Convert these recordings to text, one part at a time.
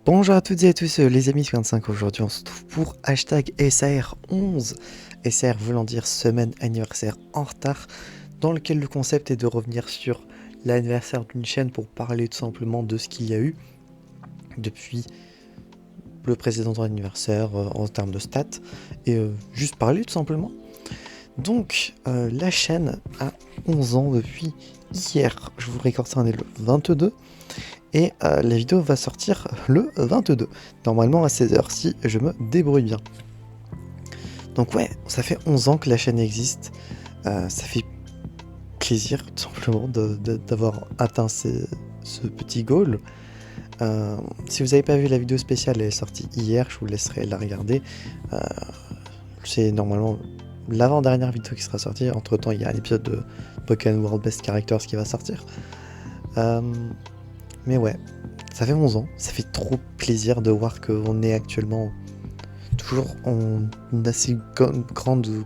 Bonjour à toutes et à tous les amis 25, aujourd'hui on se trouve pour hashtag SAR11, SAR voulant dire semaine anniversaire en retard, dans lequel le concept est de revenir sur l'anniversaire d'une chaîne pour parler tout simplement de ce qu'il y a eu depuis le précédent anniversaire en termes de stats, et juste parler tout simplement. Donc la chaîne a 11 ans depuis hier, je vous récorde ça, on est le 22. Et la vidéo va sortir le 22, normalement à 16h si je me débrouille bien. Donc ouais, ça fait 11 ans que la chaîne existe, ça fait plaisir tout simplement d'avoir atteint ce petit goal. Si vous n'avez pas vu la vidéo spéciale, elle est sortie hier, je vous laisserai la regarder. C'est normalement l'avant-dernière vidéo qui sera sortie, entre temps il y a l'épisode de Pokémon World Best Characters qui va sortir. Mais ouais, ça fait 11 ans, ça fait trop plaisir de voir qu'on est actuellement toujours en une assez grande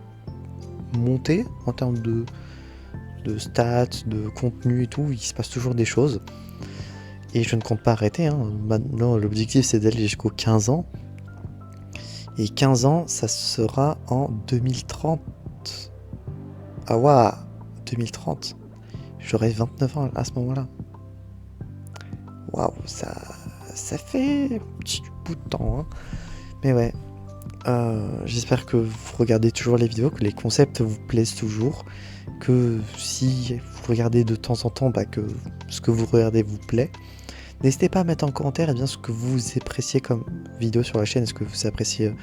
montée en termes de stats, de contenu et tout, il se passe toujours des choses. Et je ne compte pas arrêter, hein. Maintenant l'objectif c'est d'aller jusqu'aux 15 ans. Et 15 ans, ça sera en 2030. Ah waouh, 2030. J'aurai 29 ans à ce moment-là. Waouh, ça fait un petit bout de temps, hein. Mais ouais, j'espère que vous regardez toujours les vidéos, que les concepts vous plaisent toujours, que si vous regardez de temps en temps, que ce que vous regardez vous plaît. N'hésitez pas à mettre en commentaire ce que vous appréciez comme vidéo sur la chaîne. Est-ce que vous appréciez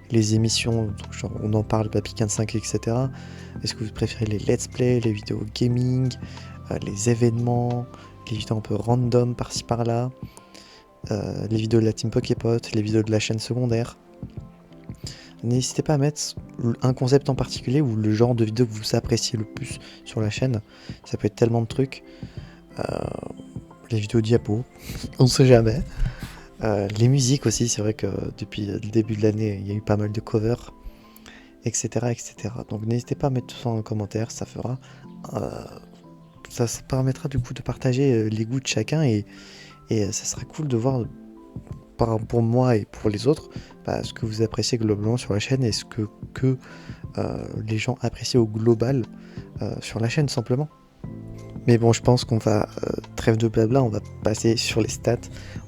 les émissions, genre on en parle, Papy 5, etc. Est-ce que vous préférez les let's play, les vidéos gaming, les événements, les vidéos un peu random par-ci par-là, les vidéos de la team Poképot, les vidéos de la chaîne secondaire. N'hésitez pas à mettre un concept en particulier ou le genre de vidéo que vous appréciez le plus sur la chaîne. Ça peut être tellement de trucs. Les vidéos diapo, on sait jamais. Les musiques aussi, c'est vrai que depuis le début de l'année, il y a eu pas mal de covers, etc. etc. Donc n'hésitez pas à mettre tout ça en commentaire, ça fera... ça permettra du coup de partager les goûts de chacun et ça sera cool de voir pour moi et pour les autres ce que vous appréciez globalement sur la chaîne et ce que les gens apprécient au global sur la chaîne simplement. Mais bon, je pense qu'on va, trêve de blabla, on va passer sur les stats.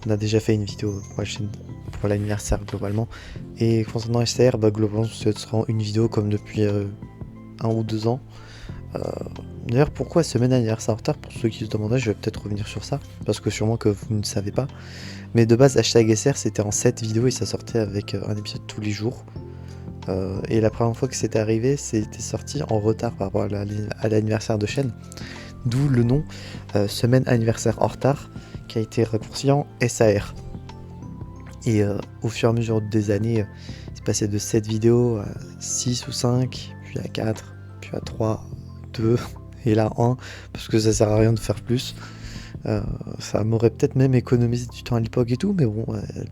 On a déjà fait une vidéo pour la chaîne pour l'anniversaire globalement. Et concernant STR, globalement ce sera une vidéo comme depuis 1 ou 2 ans. D'ailleurs, pourquoi semaine anniversaire en retard? Pour ceux qui se demandaient, je vais peut-être revenir sur ça, parce que sûrement que vous ne savez pas. Mais de base, hashtag SR, c'était en 7 vidéos et ça sortait avec un épisode tous les jours. Et la première fois que c'était arrivé, c'était sorti en retard par rapport à l'anniversaire de chaîne. D'où le nom semaine anniversaire en retard, qui a été raccourci en SAR. Et au fur et à mesure des années, c'est passé de 7 vidéos à 6 ou 5, puis à 4, puis à 3, 2, et là 1, parce que ça sert à rien de faire plus. Ça m'aurait peut-être même économisé du temps à l'époque et tout, mais bon,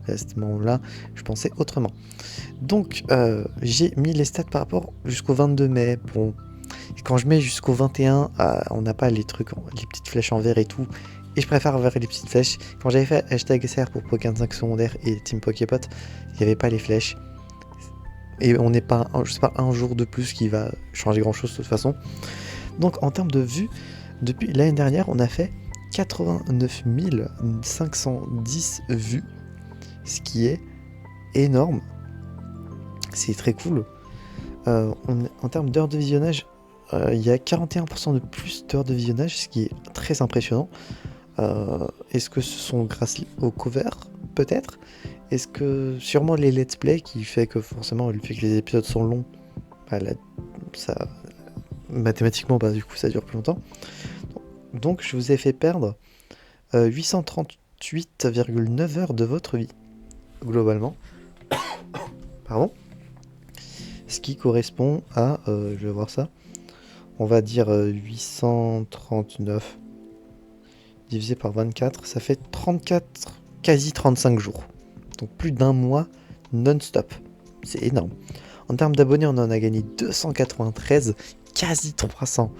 à ce moment-là, je pensais autrement. Donc, j'ai mis les stats par rapport jusqu'au 22 mai. Bon, quand je mets jusqu'au 21, on n'a pas les trucs, les petites flèches en vert et tout. Et je préfère avoir les petites flèches. Quand j'avais fait hashtag SR pour Pokémon 5 secondaire et Team Poképot, il n'y avait pas les flèches. Et on n'est pas, je sais pas, un jour de plus qui va changer grand chose de toute façon. Donc en termes de vues, depuis l'année dernière, on a fait 89 510 vues. Ce qui est énorme. C'est très cool. En termes d'heures de visionnage, il y a 41% de plus d'heures de visionnage, ce qui est très impressionnant. Est-ce que ce sont grâce au cover? Peut-être. Est-ce que sûrement les let's play qui fait que forcément le fait que les épisodes sont longs, ça mathématiquement du coup ça dure plus longtemps. Donc je vous ai fait perdre 838,9 heures de votre vie globalement. Pardon. Ce qui correspond à, je vais voir ça, on va dire 839 divisé par 24, ça fait 34, quasi 35 jours. Donc plus d'un mois non-stop. C'est énorme. En termes d'abonnés, on en a gagné 293, quasi 300.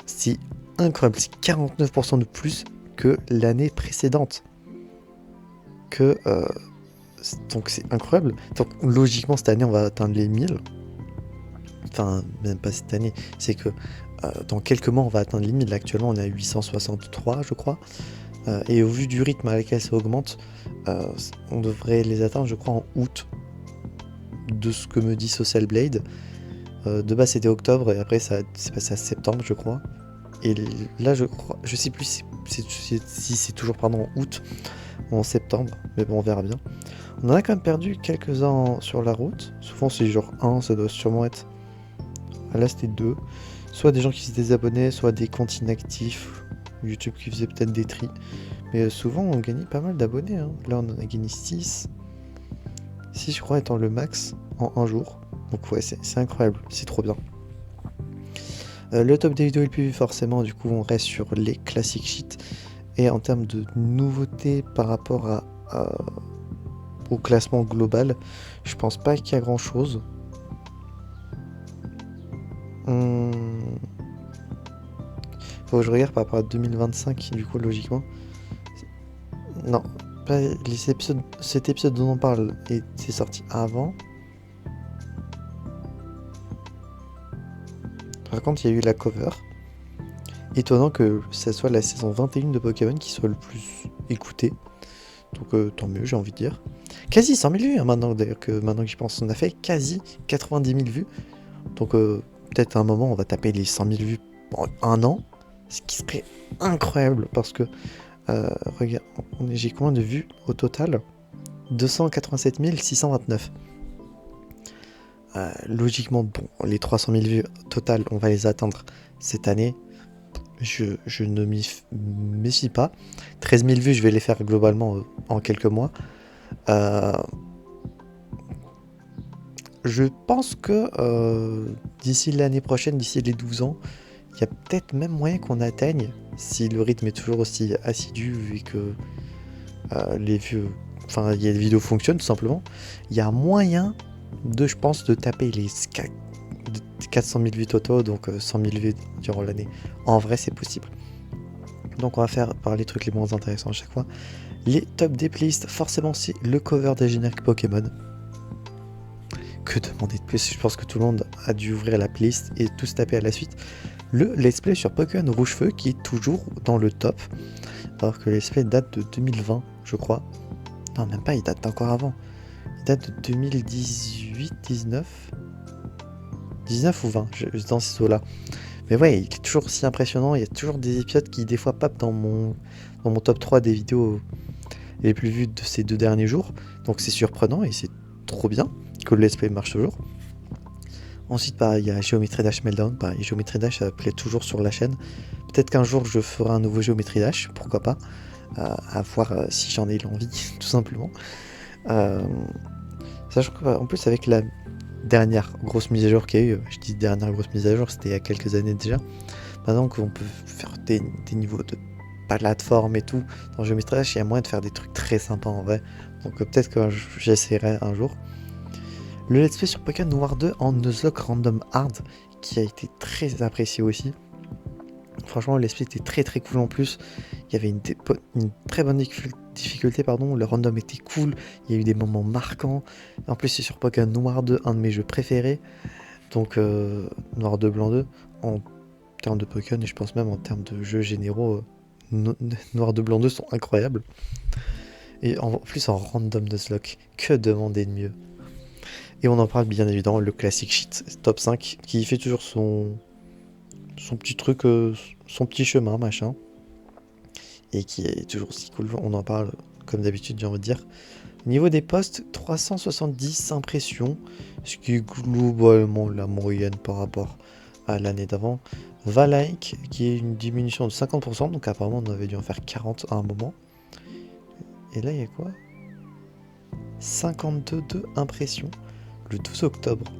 C'est incroyable, c'est 49% de plus que l'année précédente. Que Donc c'est incroyable. Donc logiquement cette année on va atteindre les 1000. Enfin même pas cette année, c'est que dans quelques mois on va atteindre les 1000. Actuellement on est à 863 je crois. Et au vu du rythme à laquelle ça augmente, on devrait les atteindre je crois en août. De ce que me dit Social Blade. De base c'était octobre et après ça c'est passé à septembre je crois. Et là je crois, je sais plus si c'est toujours pardon en août ou en septembre, mais bon on verra bien. On en a quand même perdu quelques-uns sur la route. Souvent c'est genre 1, ça doit sûrement être. Ah, là c'était 2. Soit des gens qui se désabonnaient, soit des comptes inactifs. YouTube qui faisait peut-être des tris. Mais souvent on gagnait pas mal d'abonnés. Hein. Là on en a gagné 6. 6 je crois étant le max en un jour. Donc ouais c'est incroyable, c'est trop bien. Le top des vidéos les plus vues forcément du coup on reste sur les classic shit. Et en termes de nouveautés par rapport au classement global, je pense pas qu'il y a grand chose. Faut que je regarde par rapport à 2025 du coup logiquement. Non, pas les épisodes, cet épisode dont on parle c'est sorti avant. Par contre il y a eu la cover. Étonnant que ça soit la saison 21 de Pokémon qui soit le plus écoutée. Donc tant mieux j'ai envie de dire. Quasi 100 000 vues hein, maintenant que j'y pense. On a fait quasi 90 000 vues. Donc peut-être à un moment on va taper les 100 000 vues en un an. Ce qui serait incroyable parce que regarde, j'ai combien de vues au total? 287 629. Logiquement, bon, les 300 000 vues total, on va les atteindre cette année. Je ne m'y méfie pas. 13 000 vues, je vais les faire globalement en quelques mois. Je pense que d'ici l'année prochaine, d'ici les 12 ans, il y a peut-être même moyen qu'on atteigne, si le rythme est toujours aussi assidu et que les vues, enfin les vidéos fonctionnent tout simplement, il y a moyen je pense, de taper les 400 000 vues totaux, donc 100 000 vues durant l'année. En vrai, c'est possible. Donc on va faire par les trucs les moins intéressants à chaque fois. Les top des playlists, forcément c'est le cover des génériques Pokémon. Que demander de plus? Je pense que tout le monde a dû ouvrir la playlist et tout se taper à la suite. Le let's play sur Pokémon Rouge Feu qui est toujours dans le top. Alors que le let's play date de 2020, je crois. Non, même pas, il date d'encore avant. Il date de 2018, 19 ou 20, dans ces eaux-là. Mais ouais, il est toujours aussi impressionnant. Il y a toujours des épisodes qui, des fois, papent dans mon top 3 des vidéos les plus vues de ces 2 derniers jours. Donc c'est surprenant et c'est trop bien que le let's play marche toujours. Ensuite, il y a Geometry Dash Meltdown. Geometry Dash, ça plaît toujours sur la chaîne. Peut-être qu'un jour, je ferai un nouveau Geometry Dash, pourquoi pas. À voir si j'en ai l'envie, tout simplement. Sachant qu'en plus, avec la dernière grosse mise à jour qu'il y a eu, je dis dernière grosse mise à jour, c'était il y a quelques années déjà. Maintenant qu'on peut faire des niveaux de plateforme et tout, dans Geometry Dash, il y a moyen de faire des trucs très sympas en vrai. Donc peut-être que j'essaierai un jour. Le let's play sur Pokémon Noir 2 en Nuzlocke Random Hard, qui a été très apprécié aussi. Franchement, le let's play était très très cool en plus. Il y avait une très bonne difficulté, pardon. Le random était cool. Il y a eu des moments marquants. En plus, c'est sur Pokémon Noir 2, un de mes jeux préférés. Donc, Noir 2, Blanc 2, en termes de Pokémon, et je pense même en termes de jeux généraux, Noir 2, Blanc 2 sont incroyables. Et en plus, en random Nuzlocke, que demander de mieux? Et on en parle bien évidemment, le classic shit, top 5, qui fait toujours son petit truc, son petit chemin, machin. Et qui est toujours aussi cool, on en parle comme d'habitude, j'ai envie de dire. Au niveau des posts, 370 impressions, ce qui est globalement la moyenne par rapport à l'année d'avant. 20 likes, qui est une diminution de 50%, donc apparemment on avait dû en faire 40 à un moment. Et là il y a quoi? 52 impressions, le 12 octobre.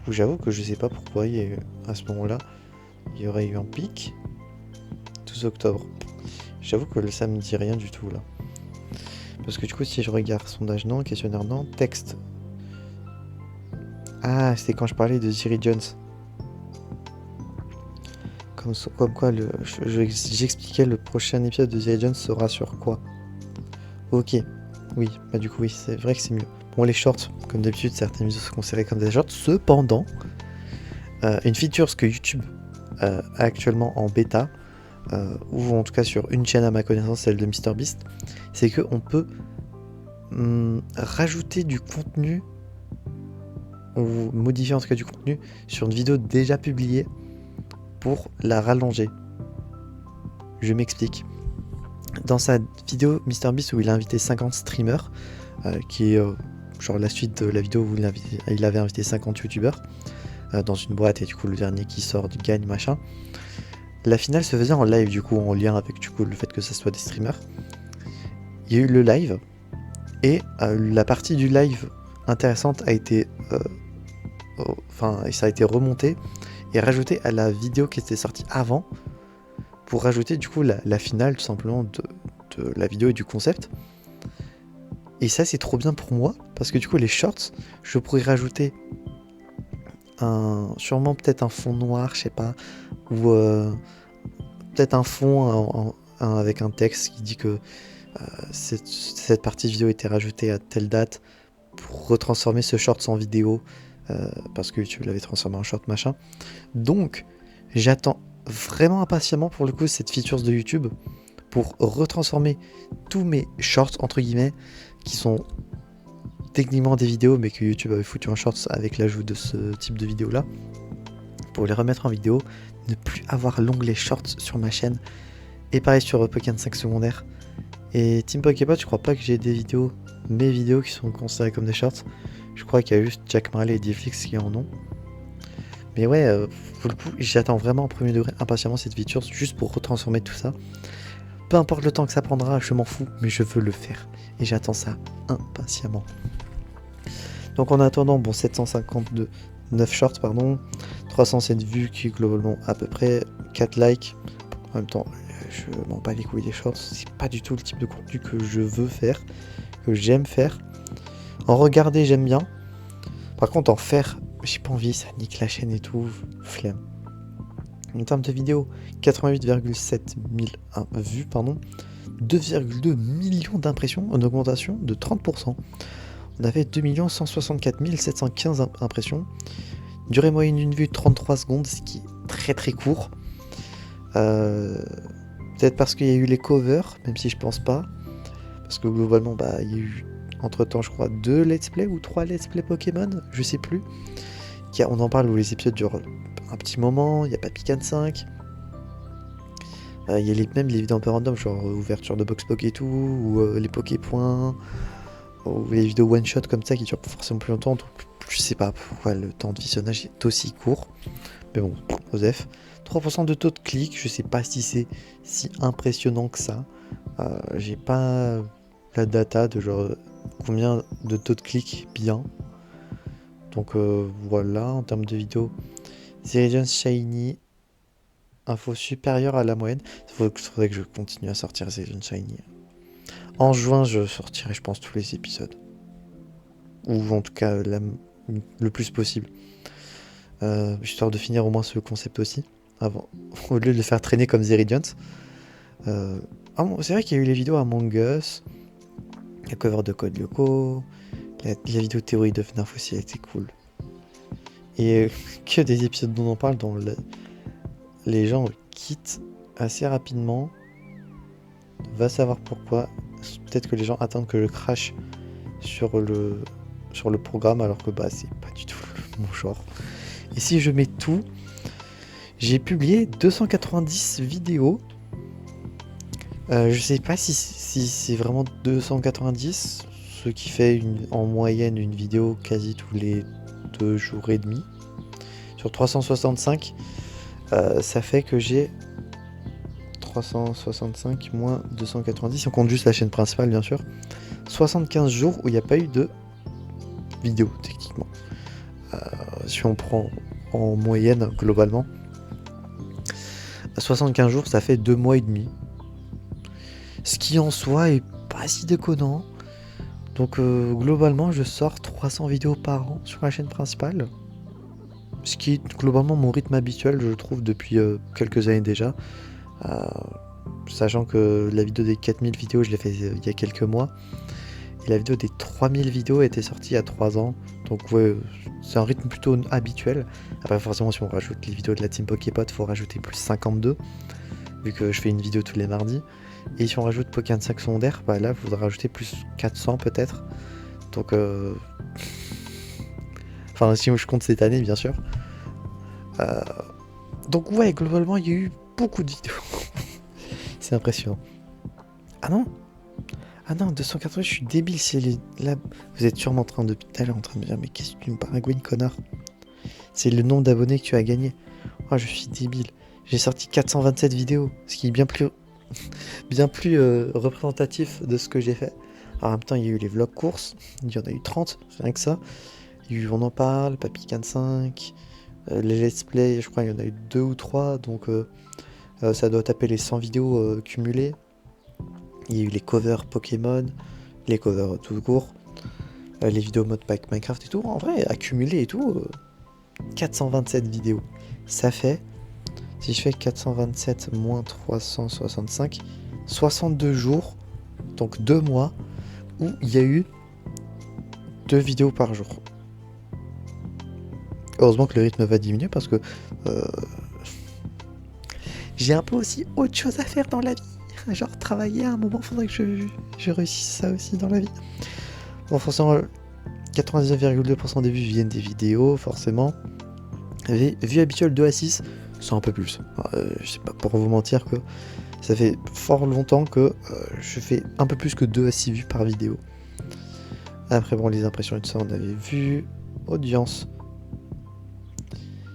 J'avoue que je sais pas pourquoi à ce moment-là il y aurait eu un pic. 12 octobre. J'avoue que ça me dit rien du tout là. Parce que du coup si je regarde sondage non, questionnaire non, texte. Ah, c'était quand je parlais de Ziri Jones. Comme quoi, j'expliquais le prochain épisode de The Legend sera sur quoi. Ok, oui, bah du coup oui, c'est vrai que c'est mieux. Bon, les shorts, comme d'habitude, certaines vidéos sont considérées comme des shorts. Cependant, une feature que YouTube a actuellement en bêta, ou en tout cas sur une chaîne à ma connaissance, celle de MrBeast, c'est qu'on peut rajouter du contenu, ou modifier en tout cas du contenu, sur une vidéo déjà publiée pour la rallonger. Je m'explique. Dans sa vidéo MrBeast où il a invité 50 streamers, qui est genre la suite de la vidéo où il avait invité 50 youtubeurs dans une boîte, et du coup le dernier qui sort gagne machin. La finale se faisait en live, du coup en lien avec du coup le fait que ça soit des streamers. Il y a eu le live, et la partie du live intéressante a été ça a été remonté et rajouté à la vidéo qui était sortie avant, pour rajouter du coup la finale tout simplement de la vidéo et du concept. Et ça c'est trop bien pour moi, parce que du coup les shorts, je pourrais rajouter sûrement peut-être un fond noir, je sais pas, ou peut-être un fond avec un texte qui dit que cette partie de vidéo était rajoutée à telle date pour retransformer ce short en vidéo, parce que YouTube l'avait transformé en short machin. Donc j'attends vraiment impatiemment pour le coup cette feature de YouTube pour retransformer tous mes shorts entre guillemets, qui sont techniquement des vidéos mais que YouTube avait foutu en shorts avec l'ajout de ce type de vidéo là, pour les remettre en vidéo, ne plus avoir l'onglet shorts sur ma chaîne. Et pareil sur Pokémon 5 secondaires. Et Team Pokébot, je crois pas que j'ai des vidéos, mes vidéos qui sont considérées comme des shorts. Je crois qu'il y a juste Jack Marley et Difflix qui en ont. Mais ouais, pour le coup, j'attends vraiment au premier degré impatiemment cette feature, juste pour retransformer tout ça. Peu importe le temps que ça prendra, je m'en fous, mais je veux le faire. Et j'attends ça impatiemment. Donc en attendant, bon, 9 shorts, pardon, 307 vues, qui est globalement à peu près 4 likes. En même temps, je m'en bats les couilles des shorts, c'est pas du tout le type de contenu que je veux faire, que j'aime faire. En regarder, j'aime bien. Par contre, en faire, j'ai pas envie, ça nique la chaîne et tout, flemme. En termes de vidéos, 88,7 000 vues, pardon, 2,2 millions d'impressions, en augmentation de 30%. On avait 2 164 715 impressions. Durée moyenne d'une vue 33 secondes, ce qui est très très court. Peut-être parce qu'il y a eu les covers, même si je pense pas. Parce que globalement, il y a eu entre temps, je crois, 2 let's play ou 3 let's play Pokémon, je sais plus. On en parle où les épisodes durent un petit moment, il n'y a pas Pican 5. Il y a même les vidéos un peu random, genre ouverture de box Poké et tout, ou les Poképoints, ou les vidéos one shot comme ça qui durent forcément plus longtemps. Donc je sais pas pourquoi le temps de visionnage est aussi court. Mais bon, Osef. 3% de taux de clic, je sais pas si c'est si impressionnant que ça. J'ai pas la data de genre combien de taux de clic bien. Donc voilà, en termes de vidéo, The Legends Shiny, info supérieure à la moyenne. Il faudrait que je continue à sortir The Legends Shiny. En juin, je sortirai, je pense, tous les épisodes. Ou en tout cas, le plus possible. Histoire de finir au moins ce concept aussi. Avant, au lieu de le faire traîner comme The Legends. C'est vrai qu'il y a eu les vidéos Among Us, la cover de Code Lyoko, la vidéo théorie de FNAF aussi, elle était cool. Et que des épisodes dont on parle, dont les gens quittent assez rapidement. Va savoir pourquoi. Peut-être que les gens attendent que je crache sur le programme, alors que c'est pas du tout mon genre. Et si je mets tout, j'ai publié 290 vidéos. Je sais pas si c'est vraiment 290, ce qui fait en moyenne une vidéo quasi tous les 2 jours et demi. Sur 365, ça fait que j'ai 365 moins 290, si on compte juste la chaîne principale bien sûr, 75 jours où il n'y a pas eu de vidéo techniquement. Si on prend en moyenne globalement, 75 jours ça fait 2 mois et demi. Ce qui en soi est pas si déconnant. Donc globalement je sors 300 vidéos par an sur la chaîne principale. Ce qui est globalement mon rythme habituel, je trouve, depuis quelques années déjà. Euh, Sachant que la vidéo des 4000 vidéos, je l'ai fait il y a quelques mois. Et la vidéo des 3000 vidéos était sortie il y a 3 ans. Donc ouais, c'est un rythme plutôt habituel. Après forcément, si on rajoute les vidéos de la Team Poképot, il faut rajouter plus 52. Vu que je fais une vidéo tous les mardis. Et si on rajoute Pokémon 5 secondaire, bah là, il faudra rajouter plus 400 peut-être. Donc enfin, si je compte cette année, bien sûr. Euh, Donc ouais, globalement, il y a eu beaucoup de vidéos. C'est impressionnant. Ah non? Ah non, 280, je suis débile. Là, vous êtes sûrement en train depuis tout à l'heure en train de me dire, mais qu'est-ce que tu me paragouines, connard? C'est le nombre d'abonnés que tu as gagné. Oh, je suis débile. J'ai sorti 427 vidéos, ce qui est bien plus représentatif de ce que j'ai fait. Alors, en même temps, il y a eu les vlogs courses, il y en a eu 30, rien que ça. Il y a eu On en parle, Papy 5, les let's play, je crois il y en a eu 2 ou 3, donc ça doit taper les 100 vidéos cumulées. Il y a eu les covers Pokémon, les covers tout court, les vidéos mode pack Minecraft et tout. En vrai, accumulé et tout, 427 vidéos. Ça fait, si je fais 427 moins 365, 62 jours, donc 2 mois, où il y a eu 2 vidéos par jour. Heureusement que le rythme va diminuer parce que j'ai un peu aussi autre chose à faire dans la vie. Genre travailler à un moment, faudrait que je réussisse ça aussi dans la vie. Bon, forcément, 99,2% des vues viennent des vidéos, forcément. Vues habituelles 2 à 6, c'est un peu plus. Je sais pas pour vous mentir que ça fait fort longtemps que je fais un peu plus que 2 à 6 vues par vidéo. Après, bon, les impressions et tout ça, on avait vu. Audience.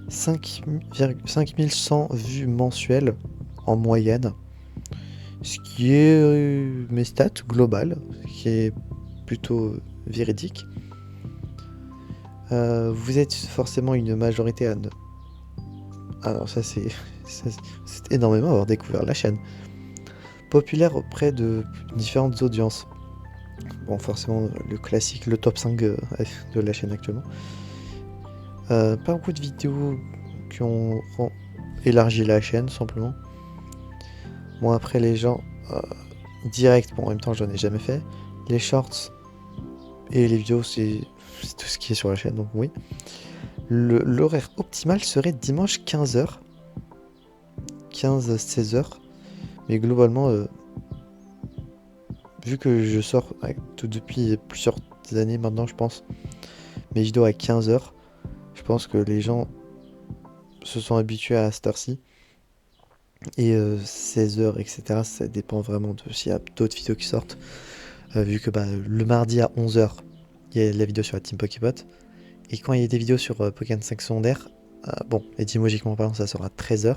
5100 vues mensuelles en moyenne. Ce qui est mes stats globales, qui est plutôt véridique. Vous êtes forcément une majorité à... Alors ça c'est énormément avoir découvert la chaîne. Populaire auprès de différentes audiences. Bon, forcément le classique, le top 5 de la chaîne actuellement. Pas beaucoup de vidéos qui ont élargi la chaîne, simplement. Bon, après les gens direct, bon en même temps j'en ai jamais fait. Les shorts et les vidéos, c'est tout ce qui est sur la chaîne, donc oui. L'horaire optimal serait dimanche 15h. 15-16h. Mais globalement, vu que je sors tout depuis plusieurs années maintenant, je pense, mes vidéos à 15h, je pense que les gens se sont habitués à cette heure-ci. Et 16h, etc. Ça dépend vraiment de s'il y a d'autres vidéos qui sortent. Vu que le mardi à 11h, il y a la vidéo sur la Team Poképot. Et quand il y a des vidéos sur Pokémon 5 secondaire, bon, étymologiquement parlant, ça sort à 13h.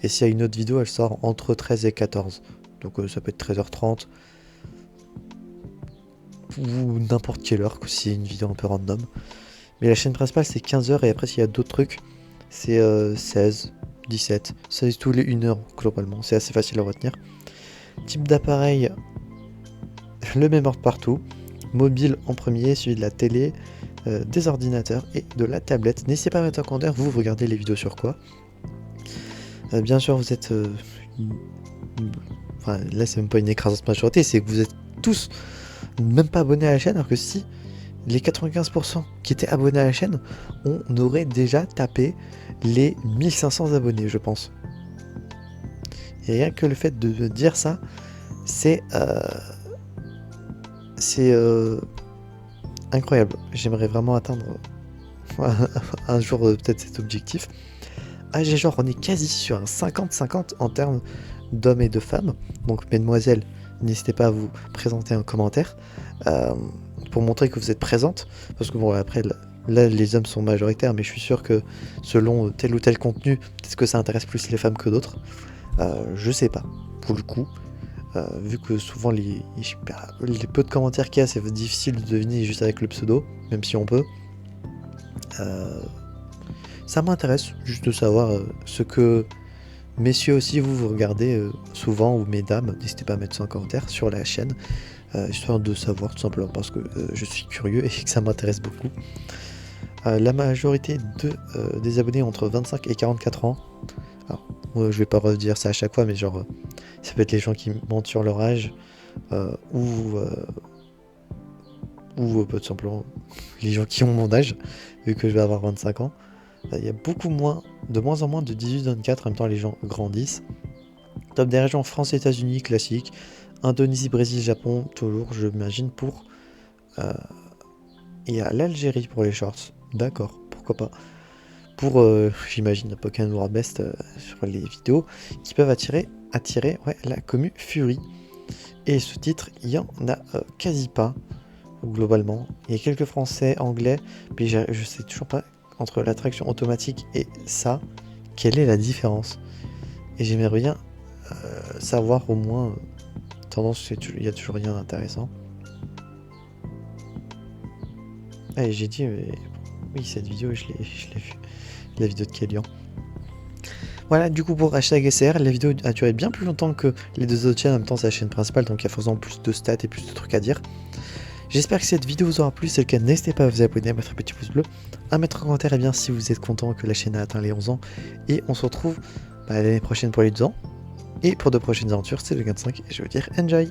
Et s'il y a une autre vidéo, elle sort entre 13 et 14. Donc ça peut être 13h30. Ou n'importe quelle heure, que si c'est une vidéo un peu random. Mais la chaîne principale, c'est 15h. Et après, s'il y a d'autres trucs, c'est 16, 17. Ça c'est tous les 1 heure, globalement. C'est assez facile à retenir. Type d'appareil, le même ordre partout. Mobile en premier, suivi de la télé, des ordinateurs et de la tablette. N'hésitez pas à mettre en commentaire, vous regardez les vidéos sur quoi. Bien sûr, vous êtes... Enfin, là, c'est même pas une écrasante majorité, c'est que vous êtes tous même pas abonnés à la chaîne, alors que si les 95% qui étaient abonnés à la chaîne, on aurait déjà tapé les 1500 abonnés, je pense. Et rien que le fait de dire ça, c'est incroyable. J'aimerais vraiment atteindre un jour peut-être cet objectif. Genre, on est quasi sur un 50-50 en termes d'hommes et de femmes. Donc, mesdemoiselles, n'hésitez pas à vous présenter en commentaire pour montrer que vous êtes présentes. Parce que bon, après, là, les hommes sont majoritaires, mais je suis sûr que selon tel ou tel contenu, peut-être que ça intéresse plus les femmes que d'autres. Je sais pas, pour le coup. Vu que souvent les peu de commentaires qu'il y a, c'est difficile de deviner juste avec le pseudo, même si on peut. Ça m'intéresse juste de savoir ce que messieurs aussi vous regardez souvent, ou mesdames, n'hésitez pas à mettre ça en commentaire sur la chaîne, histoire de savoir tout simplement parce que je suis curieux et que ça m'intéresse beaucoup. La majorité des abonnés entre 25 et 44 ans. Alors, je vais pas redire ça à chaque fois, mais genre, ça peut être les gens qui mentent sur leur âge, ou tout simplement les gens qui ont mon âge, vu que je vais avoir 25 ans. Il y a de moins en moins de 18-24, en même temps les gens grandissent. Top des régions France, États-Unis, classique. Indonésie, Brésil, Japon, toujours, je m'imagine, pour... Il y a l'Algérie pour les shorts, d'accord, pourquoi pas. Pour, j'imagine, Pokémon World Best sur les vidéos, qui peuvent attirer ouais, la commu Fury. Et ce titre, il y en a quasi pas, globalement. Il y a quelques français, anglais, mais je sais toujours pas, entre la traduction automatique et ça, quelle est la différence. Et j'aimerais bien savoir au moins... tendance, il y a toujours rien d'intéressant. Allez, j'ai dit, oui, cette vidéo, je l'ai vue. La vidéo de Kélian. Voilà, du coup, pour hashtag SR, la vidéo a duré bien plus longtemps que les deux autres chaînes. En même temps, c'est la chaîne principale, donc il y a forcément plus de stats et plus de trucs à dire. J'espère que cette vidéo vous aura plu. Si c'est le cas, n'hésitez pas à vous abonner, à mettre un petit pouce bleu, à mettre un commentaire, et bien si vous êtes content que la chaîne a atteint les 11 ans. Et on se retrouve l'année prochaine pour les 2 ans. Et pour de prochaines aventures, c'est le 25 et je veux dire enjoy!